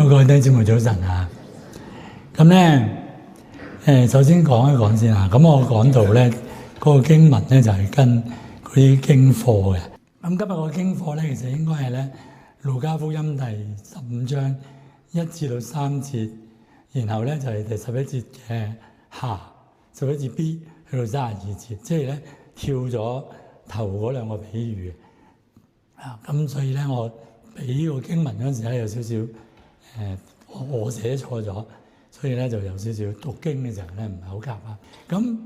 各位弟兄姊妹早晨啊！咁咧，首先講一講先啊。咁我講到咧嗰個經文咧就係跟嗰啲經課嘅。咁今日個經課咧其實應該係咧路加福音第15章1至到3節，然後咧就係第11節嘅下11節 B 去到32節，即係咧跳咗頭嗰兩個比喻啊。咁所以咧我俾呢個經文嗰陣時咧有少少我寫錯咗，所以咧就有少少讀經嘅時候咧唔係好夾啊。咁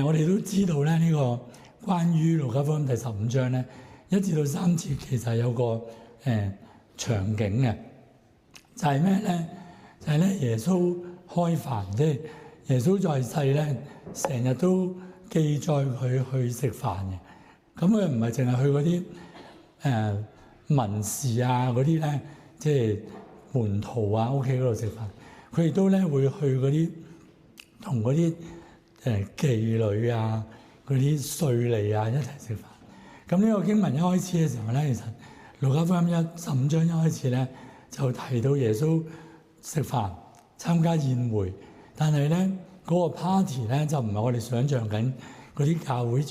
我哋都知道咧呢個關於路加福音第15章咧1至到3節其實有個場景嘅，就係咩咧？就係咧耶穌開飯，即係耶穌在世咧成日都記載佢去食飯嘅。咁佢唔係淨係去嗰啲文士啊嗰啲咧，即係門徒啊屋企嗰度食飯，佢亦都咧會去嗰啲同嗰啲妓女啊、嗰啲稅吏啊一齊食飯。咁呢個經文一開始嘅時候咧，其實路加福音15章一開始咧就提到耶穌食飯參加宴會，但係咧嗰個 party 咧就唔係我哋想象緊嗰啲教會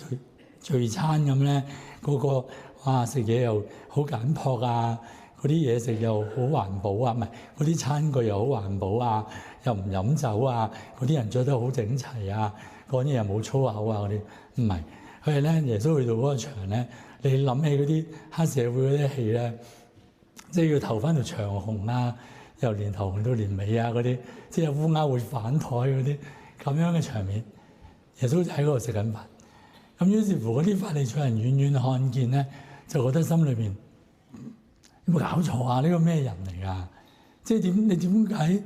聚餐咁咧，嗰個哇食嘢又好簡樸啊，嗰啲嘢食又好環保啊，唔係嗰啲餐具又好環保啊，又唔飲酒啊，嗰啲人着得好整齊啊，講嘢又冇粗口啊嗰啲，唔係，佢係咧耶穌去到嗰個場咧，你諗起嗰啲黑社會嗰啲戲咧，即係要投翻條長紅啊，由年頭紅到年尾啊嗰啲，即係有烏鴉會反台嗰啲咁樣嘅場面，耶穌就喺嗰度食緊飯。咁於是乎嗰啲法利賽人遠遠看見咧，就覺得心裏邊有冇搞錯啊？呢個咩人嚟㗎？即係你點解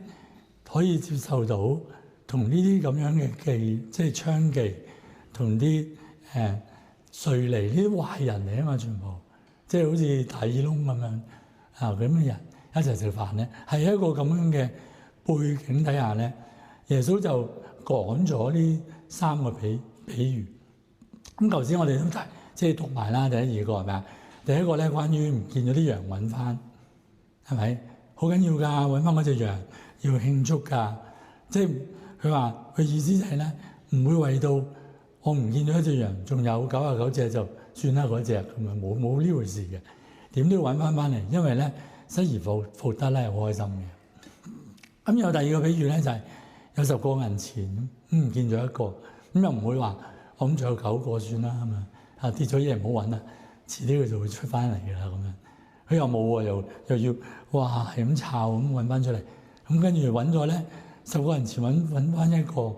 可以接受到同呢啲咁樣嘅妓，即係娼妓，同啲稅吏呢啲壞人嚟啊嘛，全部即係好似大耳窿咁樣啊咁嘅人一齊食飯咧，係一個咁樣嘅背景底下咧，耶穌就講咗呢3個比喻。咁頭先我哋都即係讀埋啦，第一2個係咪啊？第一個咧關於唔見咗啲羊揾翻，係咪好緊要㗎？揾翻嗰隻羊要慶祝㗎。即係佢話佢意思就係咧，唔會為到我唔見咗一隻羊，仲有99隻就算啦嗰隻咁啊，冇呢回事嘅。點都要揾翻嚟，因為咧失而復得咧係好開心嘅。咁有第二個比喻咧就係有10個銀錢唔見咗一個，咁又唔會話。我諗仲有9個算啦，係咪啊？跌咗嘢唔好揾啦，遲啲佢就會出翻嚟嘅啦。咁樣佢又冇喎，又要哇係咁抄咁揾翻出嚟，咁跟住揾咗咧10個銀錢揾翻一個，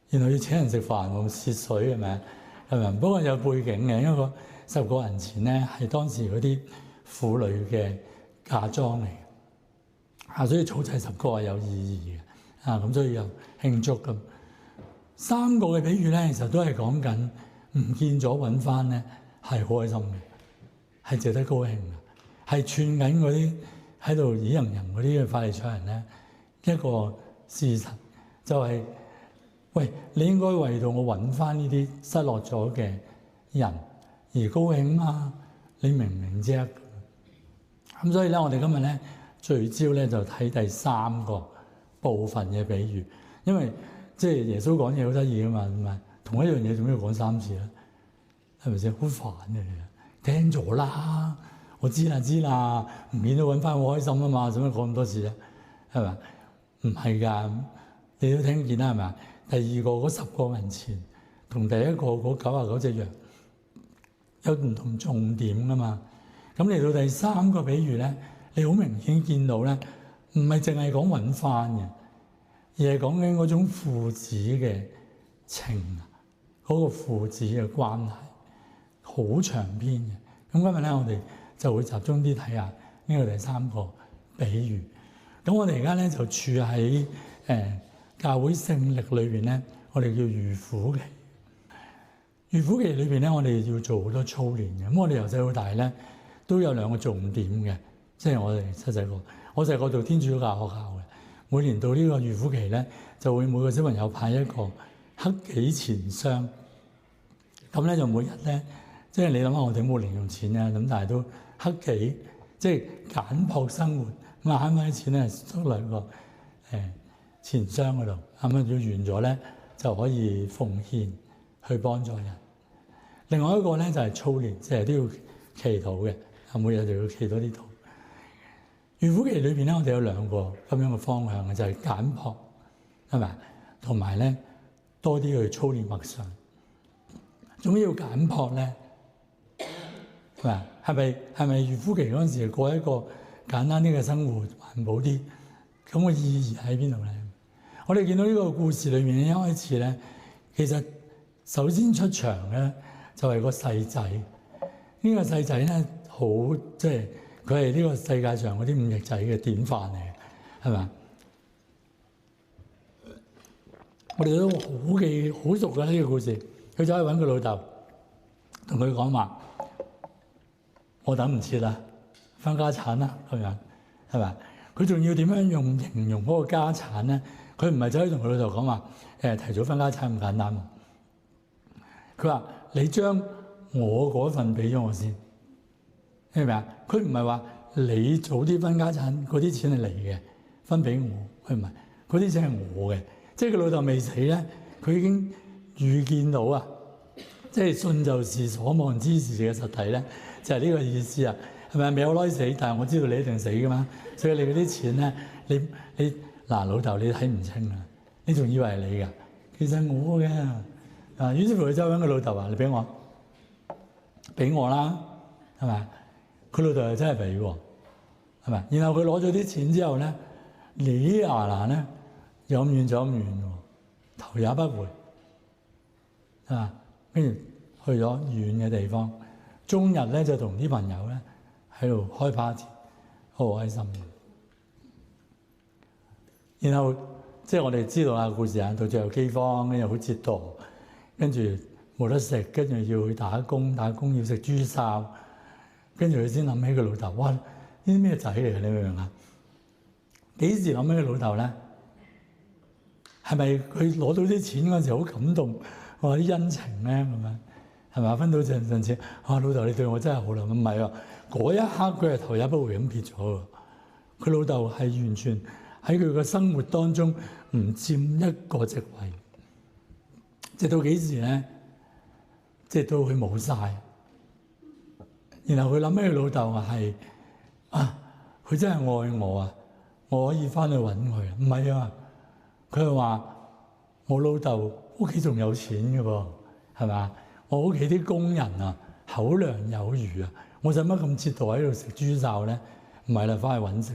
然後要請人食飯喎，蝕水係咪？係咪？不過有背景嘅，因為個10個銀錢咧係當時嗰啲婦女嘅嫁妝嚟嘅，所以儲齊10個係有意義嘅，咁所以又慶祝咁。3個嘅比喻咧，其實都係講緊唔見咗揾翻咧，係好開心嘅，係值得高興嘅，係串緊嗰啲喺度以人嗰啲嘅法利賽人咧一個事實，就係喂，你應該為到我揾翻呢啲失落咗嘅人而高興啊！你明唔明啫？咁所以咧，我哋今日咧聚焦咧就睇第3個部分嘅比喻，因為即係耶穌講嘢好得意噶嘛，唔係同一樣嘢做咩要講3次咧？係咪先？好煩嘅，聽咗啦，我知啦，唔見到揾翻好開心啊嘛，做咩講咁多次咧？係咪？唔係㗎，你都聽見啦，係咪？第2個嗰10個銀錢同第1個嗰99隻羊有唔同重點噶嘛？咁嚟到第3個比喻咧，你好明顯見到咧，唔係淨係講揾翻嘅。而係講緊嗰種父子嘅情，嗰個父子嘅關係，好長篇嘅。咁今日咧，我哋就會集中啲睇下呢個第3個比喻。咁我哋而家咧就處喺教會聖歷裏邊咧，我哋叫預苦期。預苦期裏邊咧，我哋要做好多操練嘅。咁我哋由細到大咧都有2個重點嘅，即係我哋細個，我細個做天主教學校嘅。每年到呢個預苦期咧，就會每個小朋友派一個克己錢箱。咁咧就每日咧，即係你諗下，我哋冇零用錢啊，咁但係都克己，即係簡樸生活，咁啊慳翻啲錢咧，縮兩個錢箱嗰度，咁啊要完咗咧就可以奉獻去幫助人。另外一個咧就係操練，即係都要祈禱嘅，每日就要祈禱啲禱。預苦期裏邊咧，我哋有兩個咁樣嘅方向嘅，就係簡樸，係咪？同埋咧多啲去操練默想。總要簡樸咧，係咪？係咪預苦期嗰陣時過一個簡單啲嘅生活，環保啲？咁個意義喺邊度咧？我哋見到呢個故事裏面一開始咧，其實首先出場咧就係個細仔。呢個細仔咧好即係佢係呢個世界上嗰啲五翼仔嘅典範嚟嘅，係咪？我哋都好熟嘅呢個故事。佢走去揾佢老豆，同佢講話：我等唔切啦，分家產啦，咁樣係咪？佢仲要點樣用形容嗰個家產咧？佢唔係走去同佢老豆講話提早分家產咁簡單喎。佢話：你將我嗰份俾咗我先，明唔明啊？佢唔係話你早啲分家產，嗰啲錢係你嘅，分俾我。佢唔係，嗰啲錢係我嘅。即係佢老豆未死咧，佢已經預見到啊！即係信就是所望之事嘅實體咧，就係呢個意思啊！係咪未有耐死？但係我知道你一定死噶嘛，所以你嗰啲錢咧，你嗱老豆你睇唔清啊！你仲以為係你㗎？其實我嘅啊！於是乎佢就揾佢老豆話：你俾我啦，係咪？佢老豆又真係俾喎，係咪？然後佢攞咗啲錢之後咧，李亞蘭咧有咁遠就咁遠喎，頭也不回，係嘛？跟住去咗遠嘅地方，終日咧就同啲朋友咧喺度開 party，好開心。然後即係我哋知道啊故事啊，到最後饑荒，跟住好折墮，跟住冇得食，跟住要去打工要食豬潲，跟住佢先諗起佢老豆。哇！呢啲咩仔嚟嘅？你明唔明啊？幾時諗起佢老豆咧？係咪佢攞到啲錢嗰陣時好感動？話啲恩情咧咁樣，係咪分到陣錢？老豆你對我真係好啦，唔係啊！嗰一刻佢係頭也不回咁撇咗喎。佢老豆係完全喺佢嘅生活當中唔佔一個席位，直到幾時咧？直到佢冇晒，然後佢諗起佢老豆係佢真係愛我啊！我可以翻去揾佢。唔係啊，佢係話我老豆屋企仲有錢嘅噃，係咪？我屋企啲工人啊，口糧有餘啊，我使乜咁折墮喺度食豬潲咧？唔係啦，翻去揾食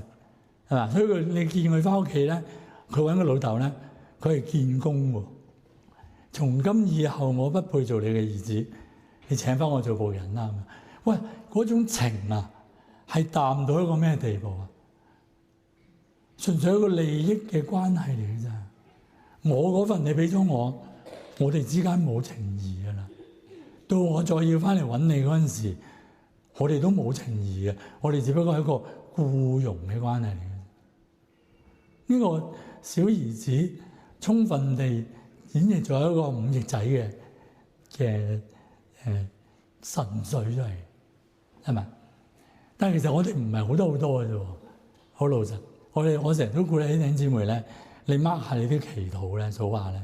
係嘛？所以你見佢翻屋企咧，佢揾個老豆咧，佢係見工喎。從今以後，我不配做你嘅兒子，你請翻我做僕人啦。喂，嗰種情啊，係淡到一個咩地步啊？純粹一個利益嘅關係嚟嘅咋。我嗰份你俾咗我哋之間冇情義噶啦。到我再要翻嚟揾你嗰陣時，我哋都冇情義嘅，我哋只不過係一個僱傭嘅關係嚟嘅。呢個小兒子充分地演繹咗一個五翼仔嘅神髓出嚟，係咪？但係其實我哋唔係好多嘅啫，好老實。我成日都鼓勵啲弟兄姊妹咧，你 mark 下你啲祈禱咧，數下咧。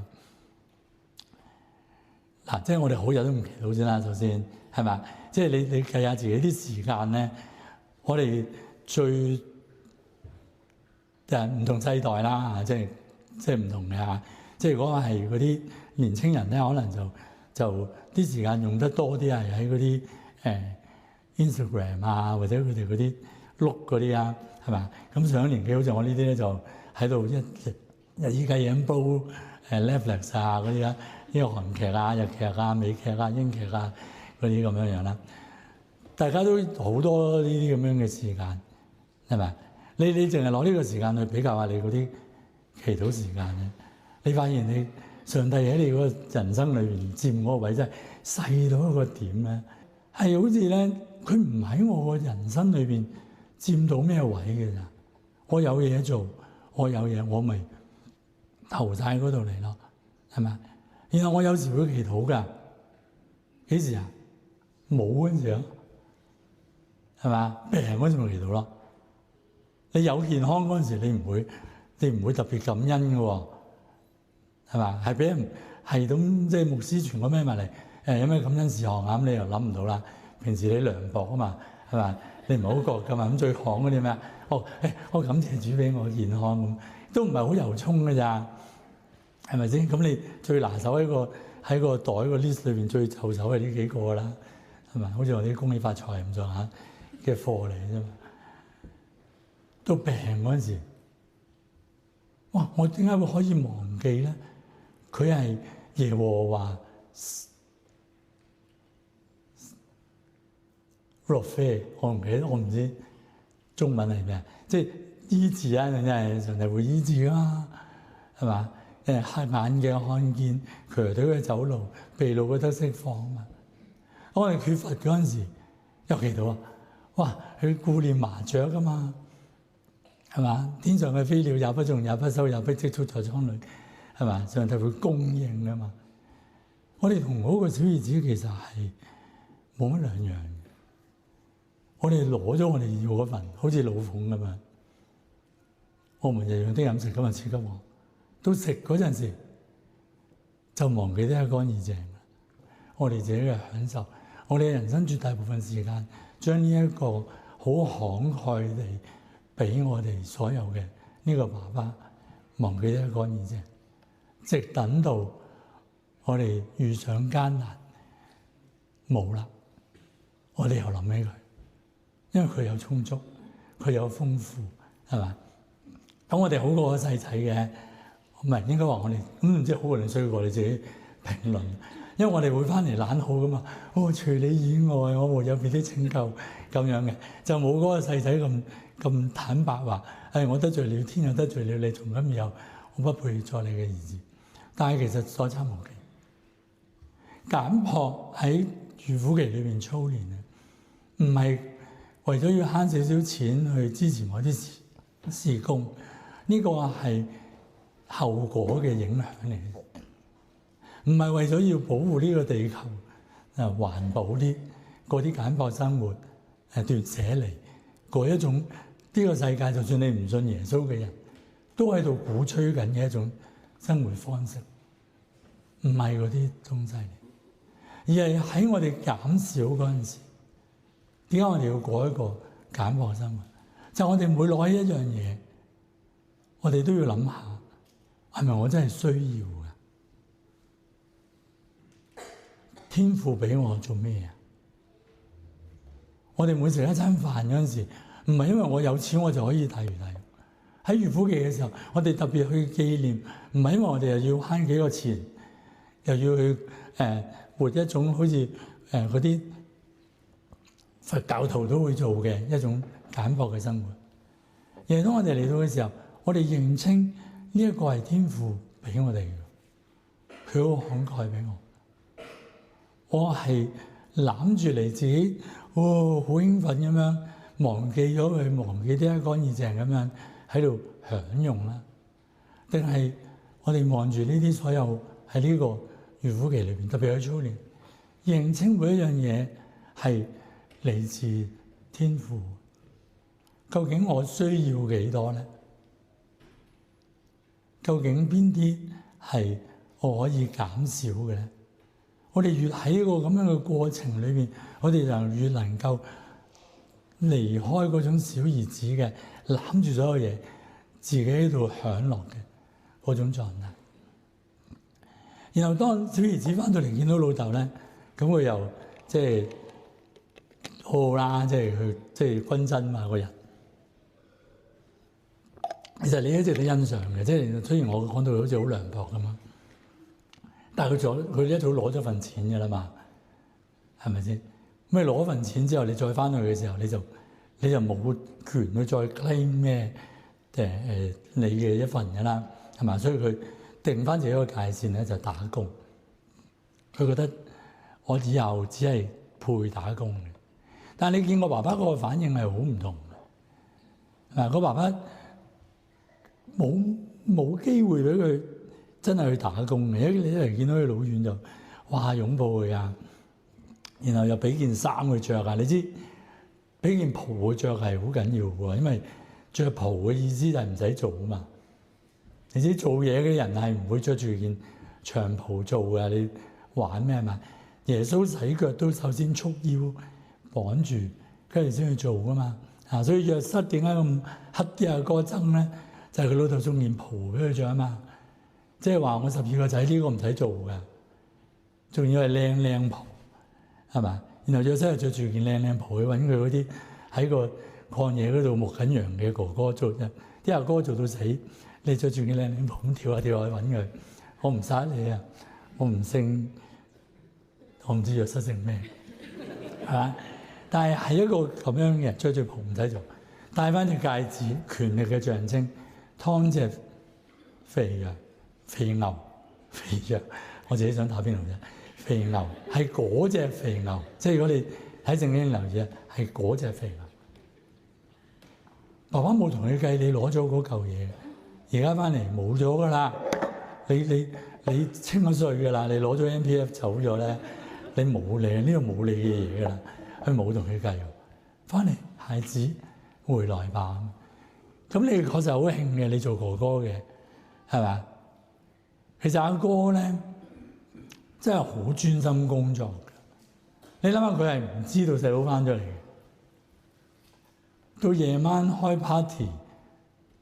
嗱，即係我哋好日都唔祈禱先啦，首先係咪？即係你計下自己啲時間咧，我哋最唔同世代啦，即係唔同嘅嚇。即係如果係嗰啲年青人咧，可能就啲時間用得多啲係喺嗰啲Instagram 啊，或者佢哋嗰啲碌嗰啲啊，係嘛？咁上一年紀好似我呢啲咧，就喺度日以繼夜咁煲Netflix 啊嗰啲啊，呢個韓劇啊、日劇啊、美劇啊、英劇啊嗰啲咁樣樣啦。大家都好多呢啲咁樣嘅時間，係咪？你淨係攞呢個時間去比較下你嗰啲祈禱時間咧，你發現你上帝喺你嗰個人生裏邊佔嗰個位真係細到一個點咧，係好似咧佢唔喺我個人生裏邊佔到咩位嘅咋？我有嘢做，我有嘢我咪投晒嗰度嚟咯，係咪？然後我有時會祈禱噶，幾時啊？冇嗰陣時啊，係嘛？病嗰陣咪祈禱咯。你有健康嗰陣時，你唔會特別感恩嘅喎，係嘛？係俾人係咁即係牧師傳個咩埋嚟，有咩感恩事項啊？咁你又諗唔到啦。平時你涼薄啊嘛，係嘛？你唔係好覺噶嘛。咁最行嗰啲咩？我感謝主俾我健康咁，都唔係好由衷嘅咋，係咪先？咁你最拿手喺個袋個 list 裏邊最就手係呢幾個啦，係咪？好似我啲恭喜發財咁上下嘅貨嚟啫嘛。到病嗰陣時，哇！我點解會可以忘記咧？佢係耶和華羅非，我唔記得，我唔知中文係咩，即係醫治啊！真係上帝會醫治啊，係嘛？黑眼嘅看見，瘸腿嘅走路，被擄嘅得釋放啊嘛！我哋缺乏嗰陣時，又祈禱啊！哇！佢顧念麻雀噶嘛，係嘛？天上嘅飛鳥也不種也不收也不積蓄在倉裏，係嘛？上帝會供應噶嘛？我哋同嗰個小兒子其實係冇乜兩樣嘅。我哋攞咗我哋要嗰份，好似老鳳咁樣。我們日用的飲食今日賜給我，到食嗰陣時就忘記得一乾二淨啦。我哋自己嘅享受，我哋人生絕大部分時間將呢一個好慷慨地俾我哋所有嘅呢個爸爸忘記得一乾二淨，直等到我哋遇上艱難冇啦，我哋又諗起佢。因為佢有充足，佢有豐富，係嘛？咁我哋好過個細仔嘅，唔係應該話我哋咁唔知好過定衰過你自己評論。因為我哋會翻嚟懶好噶嘛，除你以外，我沒有別的拯救咁樣嘅，就冇嗰個細仔咁坦白話，我得罪了天，又得罪了你，從今以後我不配作你嘅兒子。但係其實所差無幾，簡樸喺預苦期裏邊操練嘅，唔係為咗要慳少少錢去支持我啲事工，呢個係後果嘅影響嚟嘅，唔係為咗要保護呢個地球環保啲嗰啲簡樸生活斷捨離嗰一種，呢個世界就算你唔信耶穌嘅人都喺度鼓吹緊嘅一種生活方式，唔係嗰啲東西嚟，而係喺我哋減少嗰陣時。點解我哋要過一個簡樸生活？就我哋每攞起一樣嘢，我哋都要諗下，係咪我真係需要嘅？天父俾我做咩啊？我哋每食一餐飯嗰陣時，唔係因為我有錢我就可以大魚大肉。喺預苦期嘅時候，我哋特別去紀念，唔係因為我哋又要慳幾個錢，又要去活一種好似嗰啲佛教徒都會做嘅一種簡樸嘅生活。而係當我哋嚟到嘅時候，我哋認清呢一個係天父俾我哋嘅，佢好慷慨俾我，我係攬住你自己，好興奮咁樣忘記咗佢，忘記得一乾二淨咁樣喺度享用啦。定係我哋望住呢啲所有喺呢個預苦期裏邊，特別喺操練，認清每一樣嘢係嚟自天父，究竟我需要幾多咧？究竟邊啲係我可以減少嘅咧？我哋越喺呢個咁樣嘅過程裏邊，我哋就越能夠離開嗰種小兒子嘅攬住所有嘢，自己喺度享樂嘅嗰種狀態。然後當小兒子翻到嚟見到老豆咧，咁佢又即係好啦，即係佢即係均真嘛個人。其實你一直都欣賞嘅，即係雖然我講到好似好涼薄咁嘛，但係佢一早攞咗份錢嘅啦嘛，係咪先？咁你攞份錢之後，你再翻去嘅時候，你就冇權去再 claim 咩你嘅一份嘅啦，係嘛？所以佢定翻自己個界線咧，就打工。佢覺得我以後只係配打工嘅。但係你見我爸爸嗰個反應係好唔同嘅，嗱，個爸爸冇機會俾佢真係去打工嘅，因為你一嚟見到佢老遠就哇擁抱佢啊，然後又俾件衫佢着啊，你知俾件袍佢着係好緊要嘅，因為着袍嘅意思就係唔使做啊嘛。你知做嘢嘅人係唔會着住件長袍做嘅，你玩咩嘛？耶穌洗腳都首先束腰綁住，跟住先去做噶嘛。所以約瑟點解咁黑啲阿哥憎咧？就係佢老豆送件袍俾佢着啊嘛。即係話我12個仔呢個唔使做嘅，仲要係靚袍，係嘛？然後約瑟又着住件靚袍去揾佢嗰啲喺個曠野嗰度牧緊羊嘅哥哥做啫。啲阿哥做到死，你着住件靚袍咁跳下跳下去揾佢，我唔殺你啊！我唔姓，我唔知約瑟姓咩，係嘛？但係一個咁樣嘅着住袍唔使做，戴翻隻戒指，權力嘅象徵，劏隻肥羊。肥牛、肥羊，我自己想打邊爐啫。肥牛係嗰隻肥牛，即係如果你喺聖經留意，係嗰隻肥牛。爸爸冇同你計，你攞咗嗰嚿嘢，而家翻嚟冇咗噶啦。你清咗稅噶啦，你攞咗 MPF 走咗咧，你冇你呢度冇你嘅嘢噶啦，佢冇同你計。翻嚟，孩子回來吧。咁你確實好興嘅，你做哥哥嘅，係嘛？其實阿哥咧真係好專心工作嘅。你諗下，佢係唔知道細佬翻咗嚟嘅。到夜晚開 party，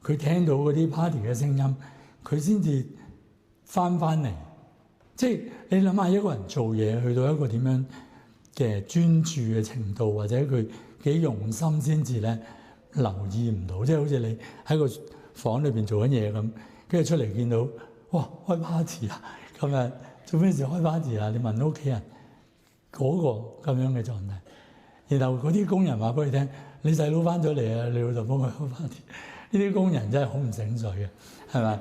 佢聽到嗰啲 party 嘅聲音，佢先至翻嚟。即係你諗下，一個人做嘢去到一個點樣嘅專注嘅程度，或者佢幾用心先至咧留意唔到。即係好似你喺個房裏邊做緊嘢咁，跟住出嚟見到。哇！開 party 啊！今日做咩事開 party 啊？你問屋企人嗰個咁樣嘅狀態，然後嗰啲工人話俾佢聽：你細佬翻咗嚟啊！你老豆幫佢開 party。呢啲工人真係好唔醒水嘅，係咪？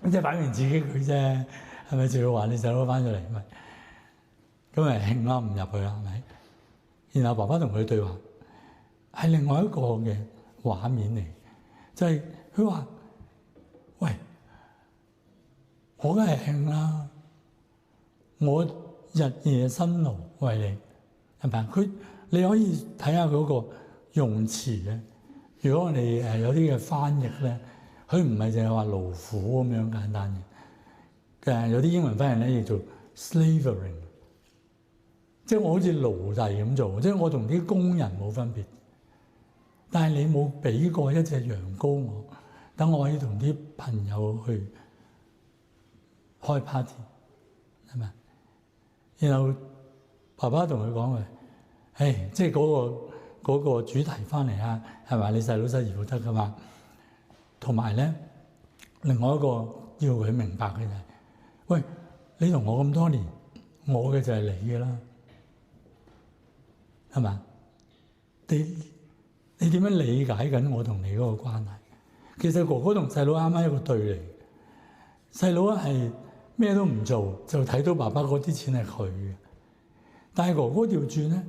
咁即係擺明自己佢啫，係咪？仲要話你細佬翻咗嚟，咪咁咪興啦，唔入去啦，係咪？然後爸爸同佢對話係另外一個嘅畫面嚟，就係佢話：喂！我梗係興啦，我日夜辛勞為你，係咪？你可以睇下嗰個用詞咧。如果我哋有啲嘅翻譯咧，佢唔係淨係話勞苦咁樣簡單嘅。有啲英文翻譯咧，叫做 slavering， 即係我好似奴隸咁做，即係我同啲工人冇分別。但係你冇俾過一隻羊羔我，等我可以同啲朋友去開 party， 係咪？然後爸爸同佢講話，即係嗰個主題翻嚟啊，係咪？你細佬失而復得噶嘛？同埋咧，另外一個要佢明白嘅就係，喂，你同我咁多年，我嘅就係你嘅啦，係咪？你點樣理解緊我同你嗰個關係？其實哥哥同細佬啱啱一個對嚟，細佬係咩都唔做，就睇到爸爸嗰啲錢係佢嘅。但係哥哥調轉咧，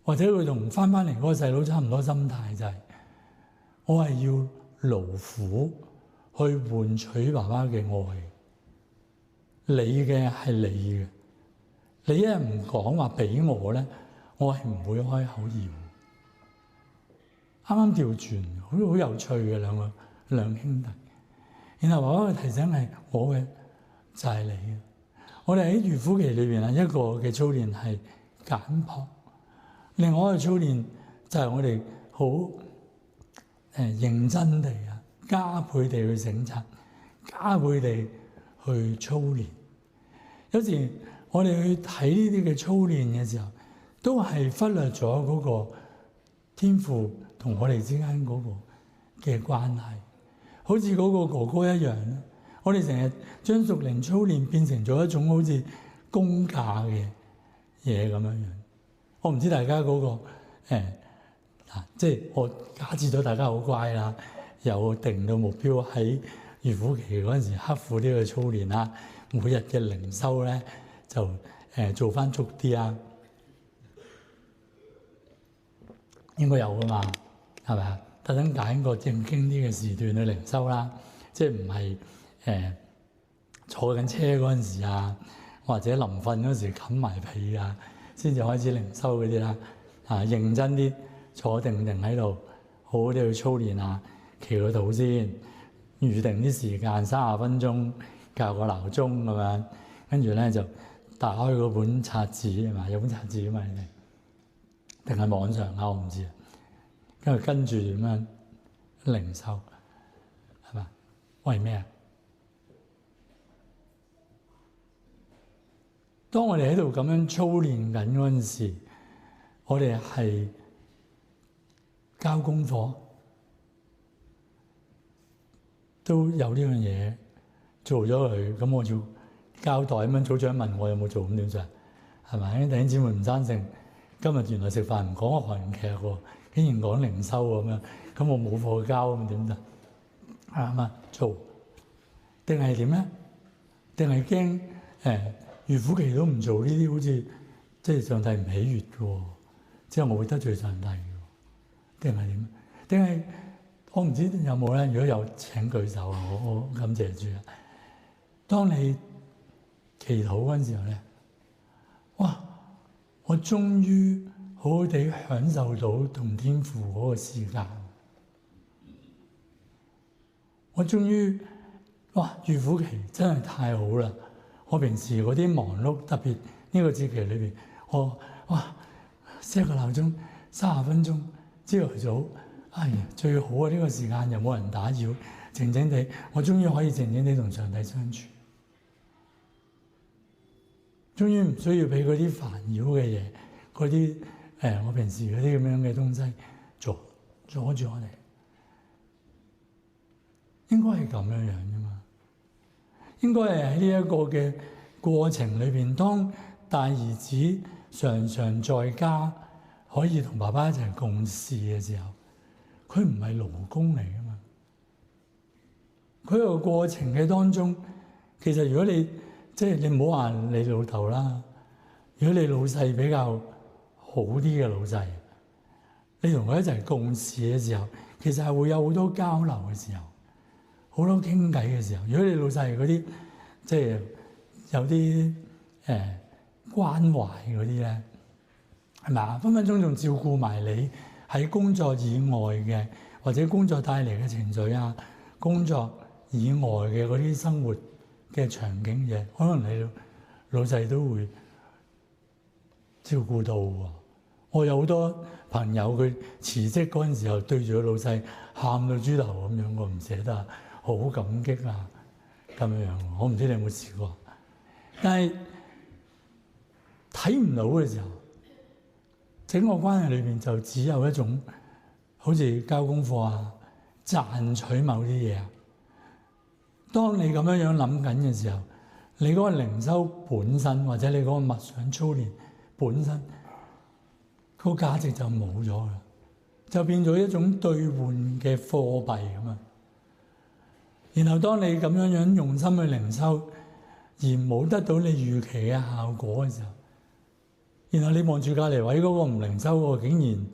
或者佢同翻嚟嗰個細佬差唔多心態，就係我係要勞苦去換取爸爸嘅愛。你嘅係你嘅，你一日唔講話俾我咧，我係唔會開口要。啱啱調轉，好有趣嘅兩兄弟。然後爸爸嘅提醒係我嘅就係你嘅。我哋喺預苦期裏邊一個嘅操練係簡樸，另外一個操練就係我哋好認真地加倍地去省察，加倍地去操練。有時我哋去睇呢啲嘅操練嘅時候，都係忽略咗嗰個天父同我哋之間嗰個嘅關係。好似嗰個哥哥一樣，我哋成日將屬靈操練變成咗一種好似公價嘅嘢咁樣樣。我唔知大家嗰個即係我假設咗大家好乖啦，有定到目標喺預苦期嗰陣時刻苦呢個操練啦，每日嘅靈修咧就做翻足啲啊，應該有噶嘛，係咪啊？特登揀個正經啲嘅時段去靈修啦，即係唔係坐緊車嗰陣時啊，或者臨瞓嗰時冚埋被啊，先至開始靈修嗰啲啦。認真啲坐定喺度，好好地去操練啊，祈個禱先，預定啲時間30分鐘，校個鬧鐘咁樣，跟住咧就打開嗰本冊子係嘛，有本冊子啊嘛，你哋定係網上啊？我唔知啊。跟住點樣靈修係嘛？為咩啊？當我哋喺度咁樣操練緊嗰陣時，我哋係交功課，都有呢樣嘢做咗佢，咁我要交代咁樣。組長問我有冇做，咁點算？係咪？弟兄姊妹唔贊成，今日原來食飯唔講韓劇喎，竟然講靈修咁樣，咁我冇課交咁點得？係嘛？做定係點咧？定係驚預苦期都唔做呢啲，好似即係上帝唔喜悅嘅，之後我會得罪上帝嘅，定係點？定係我唔知有冇咧？如果有，請舉手啊！我感謝主啊！當你祈禱嗰陣時候咧，哇！我終於好好地享受到同天父嗰個時間，我終於哇！預苦期真係太好啦！我平時嗰啲忙碌，特別呢個節期裏邊，我哇 set 個鬧鐘30分鐘，朝頭早，哎呀最好啊！呢個時間又冇人打擾，靜靜地，我終於可以靜靜地同上帝相處，終於唔需要俾嗰啲煩擾嘅嘢，嗰啲我平時嗰啲咁樣嘅東西阻住我哋，應該係咁樣樣啫嘛。應該係喺呢一個嘅過程裏邊，當大兒子常常在家可以同爸爸一齊共事嘅時候，佢唔係勞工嚟噶嘛。佢個過程嘅當中，其實如果你你唔好話你老豆啦，如果你老細比較好啲嘅老細，你同佢一齊共事嘅時候，其實係會有好多交流嘅時候。好多傾偈嘅時候，如果你老細係嗰啲有啲關懷嗰啲咧，係咪啊？分分鐘仲照顧埋你喺工作以外嘅，或者工作帶嚟嘅情緒啊，工作以外嘅嗰啲生活嘅場景嘢，可能你老細都會照顧到喎。我有好多朋友佢辭職嗰陣時候，對住個老細喊到豬頭咁樣，我唔捨得。好感激啊，咁樣，我唔知你有冇試過，但係睇唔到嘅時候，整個關係裏邊就只有一種好似交功課啊、賺取某啲嘢啊。當你咁樣諗緊嘅時候，你嗰個靈修本身或者你嗰個默想操練本身，個價值就冇咗啦，就變咗一種兌換嘅貨幣咁啊。然後當你咁樣用心去靈修，而冇得到你預期嘅效果嘅時候，然後你望住隔離位嗰個唔靈修喎，竟然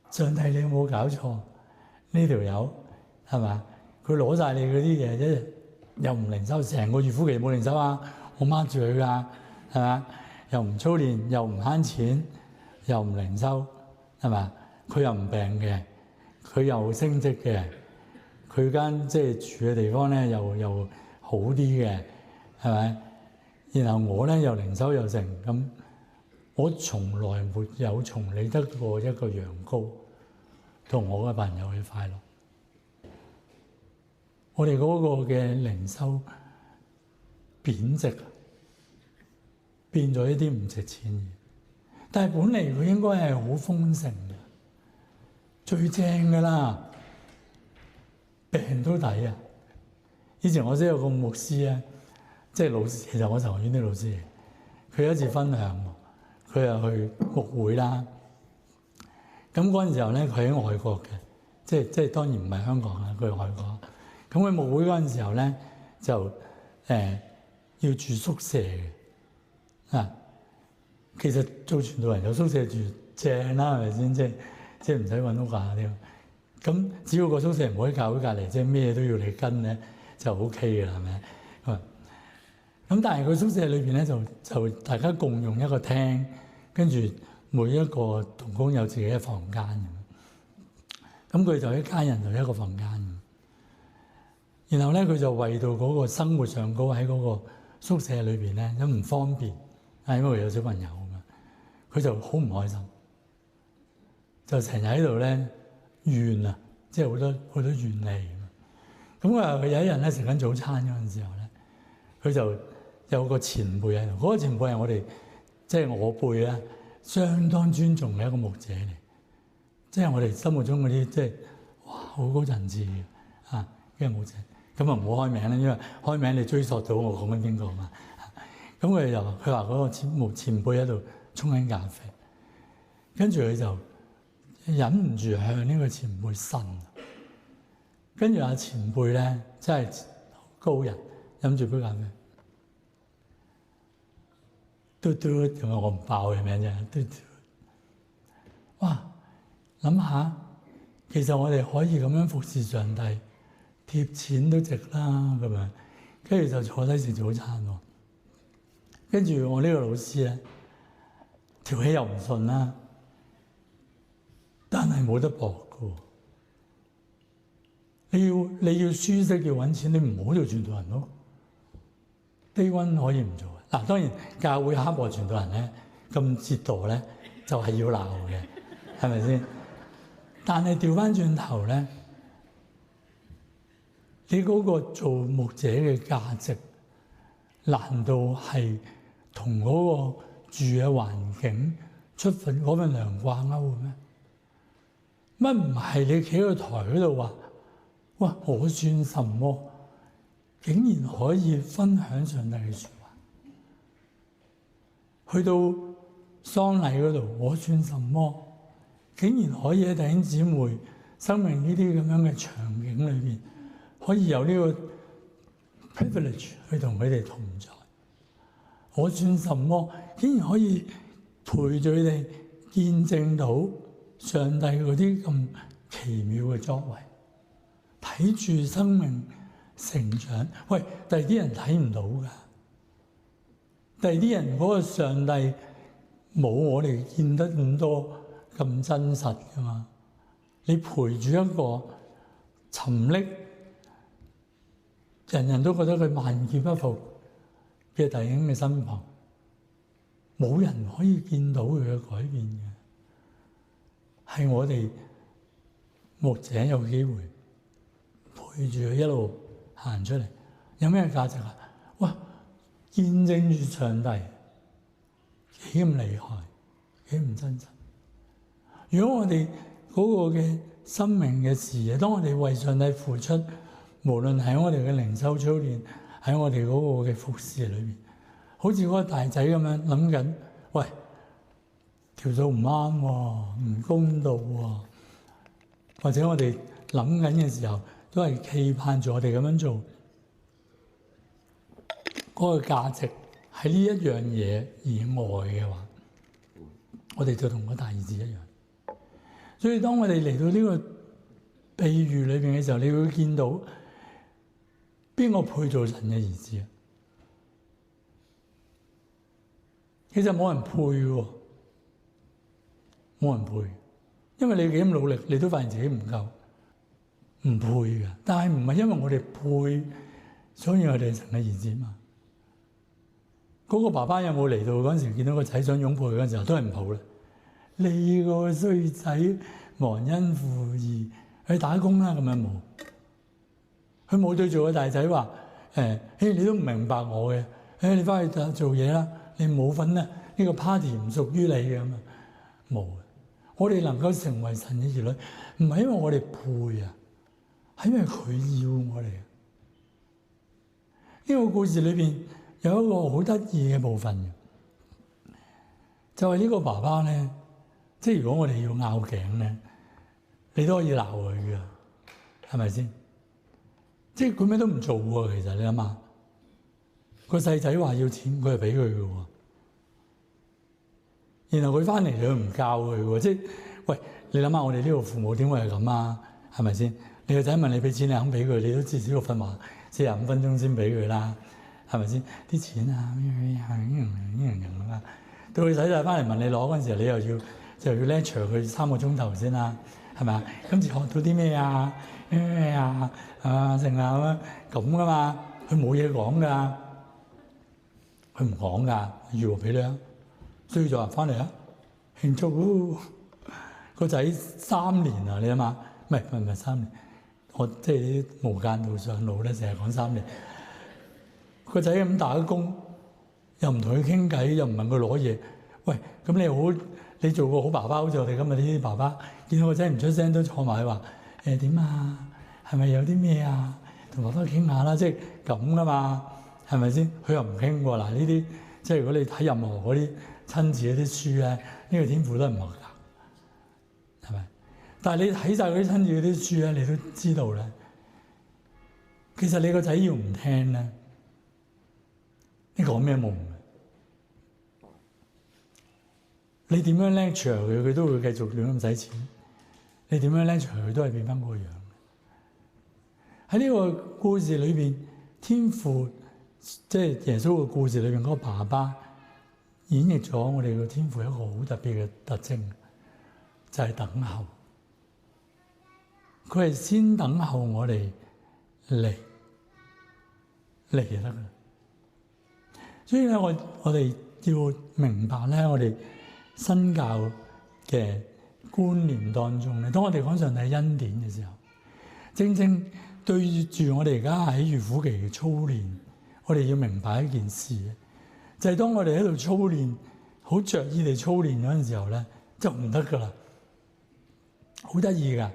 上帝，你有冇搞錯？呢條友係嘛？佢攞晒你嗰啲嘢，一日又唔靈修，成個預苦期冇靈修啊！我掹住佢㗎，係嘛？又唔操練，又唔慳錢，又唔靈修，係嘛？佢又唔病嘅，佢又升職嘅。佢間住嘅地方咧又好啲嘅，係咪？然後我咧又靈修又成咁，我從來沒有從你得過一個羊羔，同我嘅朋友去快樂。我哋嗰個嘅靈修貶值，變咗一啲唔值錢嘅，但係本嚟佢應該係好豐盛嘅，最正㗎啦。病都抵啊！以前我識有個牧師咧，老師，其實我神學院啲老師，佢有一次分享，佢又去牧會啦。咁嗰陣時候咧，佢喺外國嘅，即當然唔係香港啦，佢喺外國。咁佢牧會嗰陣時候咧，就要住宿舍嘅啊。其實做傳道人有宿舍住正啦，係咪先？即唔使揾屋架啲。咁只要個宿舍唔可以教會隔離，咩都要你跟咧，就 OK 嘅啦，係咪？咁但係佢宿舍裏邊咧就大家共用一個廳，跟住每一個同工有自己嘅房間咁。咁佢就一家人就一個房間。然後咧佢就為到嗰個生活上高喺嗰個宿舍裏邊咧都唔方便，因為佢有小朋友啊嘛，佢就好唔開心，就成日喺度咧怨啊，即係好多怨氣。咁佢有一日咧食緊早餐嗰陣時候咧，佢就有個前輩喺度，嗰個前輩係我哋即係我輩咧相當尊重嘅一個牧者嚟，即係我哋心目中嗰啲即係哇好高層次嘅啊嘅牧者。咁啊唔好開名啦，因為開名你追溯到我講緊邊個嘛。咁佢話嗰個前輩喺度沖緊咖啡，跟住佢就忍唔住向呢個前輩呻。跟住阿前輩咧真係高人，飲住杯咖啡，嘟嘟咁啊！我唔爆佢名啫，嘟嘟。哇！諗下，其實我哋可以咁樣服侍上帝。貼錢都值啦，咁樣，跟住就坐低食早餐喎。跟住我呢個老師咧，條氣又唔順啦，但係冇得搏㗎。你要舒適要揾錢，你唔好做傳道人咯。低溫可以唔做嗱，當然教會刻薄傳道人咧，咁折墮咧，就係要鬧嘅，係咪先？但係調翻轉頭咧。你嗰個做牧者嘅價值，難道係同嗰個住嘅環境出份嗰份糧掛鈎嘅咩？乜唔係你企喺個台嗰度話，哇！我算什麼？竟然可以分享上帝嘅説話，去到喪禮嗰度，我算什麼？竟然可以喺弟兄姊妹生命呢啲咁樣嘅場景裏邊。可以有呢個 privilege 去同佢哋同在，我算什麼？竟然可以陪住佢哋見證到上帝嗰啲咁奇妙嘅作為，睇住生命成長。喂，第二啲人睇唔到㗎，第二啲人嗰個上帝冇我哋見得咁多咁真實㗎嘛？你陪住一個沉溺，人人都覺得佢萬劫不復嘅弟兄嘅身旁，冇人可以見到佢嘅改變嘅，係我哋牧者有機會陪住佢一路行出嚟，有咩價值啊？哇！見證住上帝幾咁厲害，幾咁真實。如果我哋嗰個嘅生命嘅視野，當我哋為上帝付出，無論喺我哋嘅靈修操練，喺我哋嗰個嘅服侍裏邊，好似嗰個大仔咁樣諗緊，喂，條數唔啱喎，唔公道喎，或者我哋諗緊嘅時候，都係期盼住我哋咁樣做，嗰個價值喺呢一樣嘢以外嘅話，我哋就同個大兒子一樣。所以當我哋嚟到呢個比喻裏邊嘅時候，你會見到邊個配做神嘅兒子啊？其實冇人配喎，冇人配，因為你幾咁努力，你都發現自己唔夠，唔配嘅。但係唔係因為我哋配，所以我哋係神嘅兒子嘛？嗰個爸爸有冇嚟到嗰陣時，見到個仔想擁抱佢嗰陣時候，都係唔抱啦。你個衰仔忘恩負義，去打工啦，咁樣冇。佢冇對住個大仔話：你都唔明白我嘅，你翻去做嘢啦，你冇份啦，呢個 party 唔屬於你嘅咁啊，冇。我哋能夠成為神嘅兒女，唔係因為我哋配啊，係因為佢要我哋。呢個故事裏邊有一個好得意嘅部分，就係呢個爸爸咧，即係如果我哋要拗頸咧，你都可以鬧佢嘅，係咪先？即係佢咩都唔做喎，其實你諗下，個細仔話要錢，佢係俾佢嘅喎。然後佢翻嚟佢唔教佢喎，即係喂，你諗下我哋呢個父母點會係咁啊？係咪先？你個仔問你俾錢，你肯俾佢，你都至少要瞓話45分鐘先俾佢啦，係咪先？啲錢啊，到佢洗晒翻嚟問你攞嗰陣時候，你又要 lecture 佢3個鐘頭先啦，係係咪啊？今次學到啲咩啊？咩啊？成啊咁噶嘛？佢冇嘢講噶，佢唔講噶，預俾你啊！衰咗翻嚟啊！慶祝個仔3年啊！你諗下，唔係3年，我即係啲無間道上路咧，成日講3年。個仔咁打工，又唔同佢傾偈，又唔問佢攞嘢。喂，咁你做個好爸爸，好似我哋今日呢啲爸爸，見到個仔唔出聲都坐埋話點啊？係咪有啲咩啊？同爸爸傾下啦，即係咁噶嘛，係咪先？佢又唔傾喎。嗱，呢啲即係如果你睇任何嗰啲親子嗰啲書咧，呢個天父都係唔合格，係咪？但係你睇晒嗰啲親子嗰啲書咧，你都知道咧，其實你個仔要唔聽咧，你講咩夢？你點樣 lecture 佢，佢都會繼續亂咁使錢。你點樣 lecture 佢，都係變翻嗰個樣。喺呢個故事裏邊，天父即係耶穌嘅故事裏邊嗰個爸爸，演繹咗我哋嘅天父一個好特別嘅特徵，就係等候。佢係先等候我哋嚟就得噶啦。所以咧，我哋要明白咧，我哋新教嘅觀念當中咧，當我哋講上帝恩典嘅時候，正正對住我哋而家喺預苦期嘅操練，我哋要明白一件事，就係當我哋喺度操練，好着意地操練嗰陣時候咧，就唔得噶啦，好得意噶。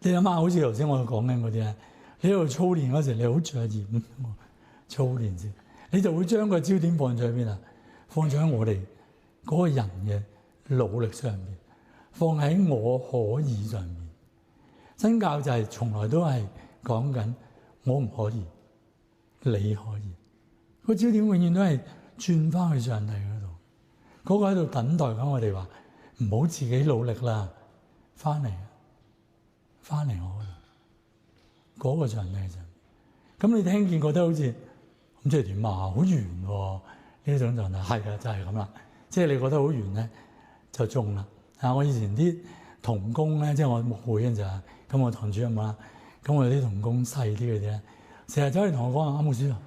你諗下，好似頭先我講緊嗰啲咧，你喺度操練嗰時，你好着意操練先，你就會將個焦點放在邊啊？放在我哋嗰個人嘅努力上面，放喺我可以上面。新教就係從來都係講緊我唔可以，你可以。個焦點永遠都係轉翻去上帝嗰度，嗰個喺度等待緊我哋話唔好自己努力啦，翻嚟我嗰度，嗰個上帝就咁。你聽見覺得好似咁，即係點啊？好圓喎，呢種狀態係啊，就係咁啦。即係你覺得好圓咧，就中啦。我以前啲同工咧，即係我牧會嘅時候，咁我堂主任啦，咁我啲同工細啲嘅啲咧，成日走嚟同我講牧師啊，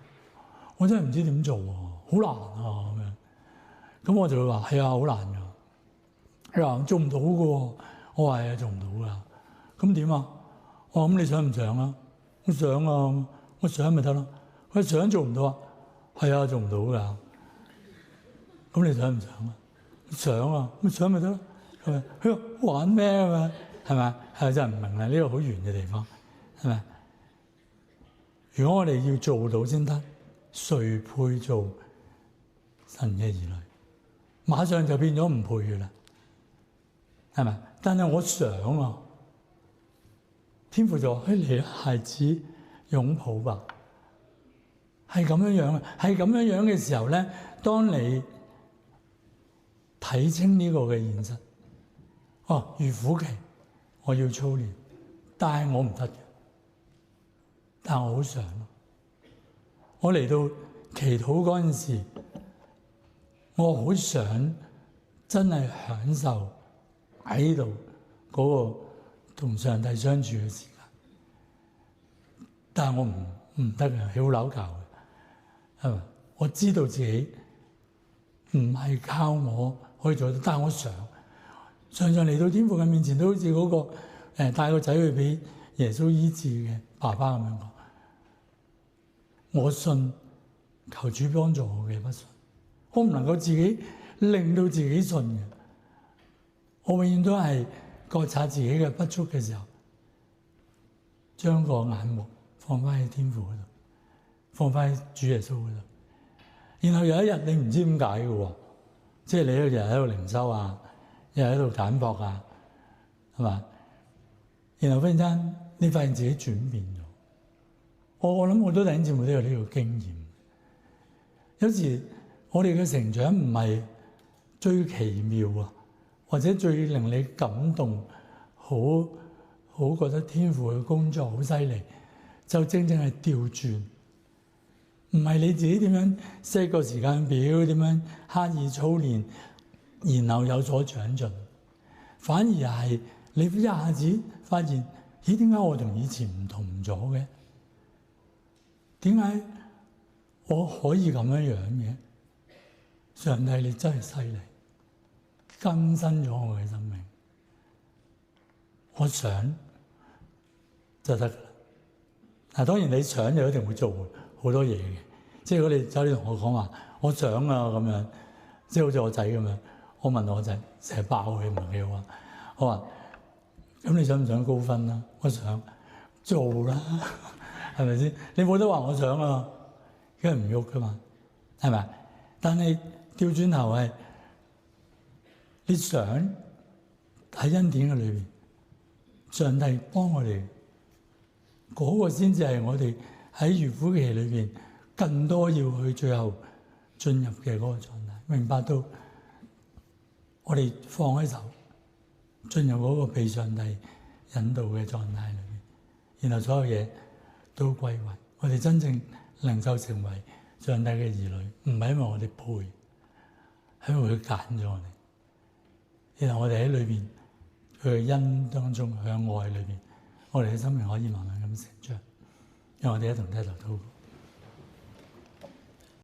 我真係唔知點做喎，好難啊咁樣。咁我就會話係啊，好難㗎。佢話做唔到㗎喎，我話係啊，做唔到㗎。咁點啊？我話咁你想唔想啊？我想啊，我想咪得咯。佢想做唔到啊？係啊，做唔到㗎。咁你想唔想啊？想啊，咁想咪得咯。係咪？佢話玩咩啊嘛？係咪？係真係唔明啦。呢個好圓嘅地方係咪？如果我哋要做到先得，誰配做神嘅兒女？馬上就變咗唔配嘅啦，係咪？但係我想啊，天父就話：你孩子擁抱吧。係咁樣樣啊，係咁樣樣嘅時候咧，當你睇清呢個嘅現實，預苦期我要操練，但係我唔得嘅，但係我好想，我嚟到祈禱嗰陣時，我好想真係享受喺度嗰個同上帝相處嘅時間，但係我唔得嘅，好扭教嘅。係咪？我知道自己唔係靠我可以做到，但係我常常嚟到天父嘅面前，都好似嗰個帶個仔去俾耶穌醫治嘅爸爸咁樣講。我信，求主幫助我嘅不信，我唔能夠自己令到自己信嘅。我永遠都係覺察自己嘅不足嘅時候，將個眼目放翻喺天父嗰度。放翻喺主耶穌嗰度，然後有一日你唔知點解嘅喎，即係你一日喺度靈修啊，一日喺度簡博啊，係嘛？然後忽然間你發現自己轉變咗。我諗好多弟兄姊妹都有呢個經驗。有時我哋嘅成長唔係最奇妙啊，或者最令你感動，好覺得天父嘅工作好犀利，就正正係調轉。唔係你自己點樣 set 個時間表，點樣刻意操練，然後有所長進，反而係你一下子發現，咦？點解我同以前唔同咗嘅？點解我可以咁樣嘅？上帝你真係犀利，更新咗我嘅生命。我想就得㗎啦。嗱，當然你想就一定會做好多嘢嘅。即係如果你走嚟同我講話，我想啊咁樣，即係好似我仔咁樣，我問我仔成日爆佢唔幾好啊。我話：咁你想唔想高分啊？我想做啦，係咪先？你冇得話我想啊，因為唔喐噶嘛，係咪？但係調轉頭係你想喺恩典嘅裏邊，上帝幫我哋嗰個先至係我哋喺預苦期裏邊更多要去最後進入嘅嗰個狀態。明白到我哋放開手，進入嗰個被上帝引導嘅狀態裏面，然後所有嘢都歸位。我哋真正能夠成為上帝嘅兒女，唔係因為我哋配，係因為佢揀咗我哋。然後我哋喺裏邊佢嘅恩當中，向愛裏邊，我哋嘅生命可以慢慢咁成長。讓我哋一同低頭禱告。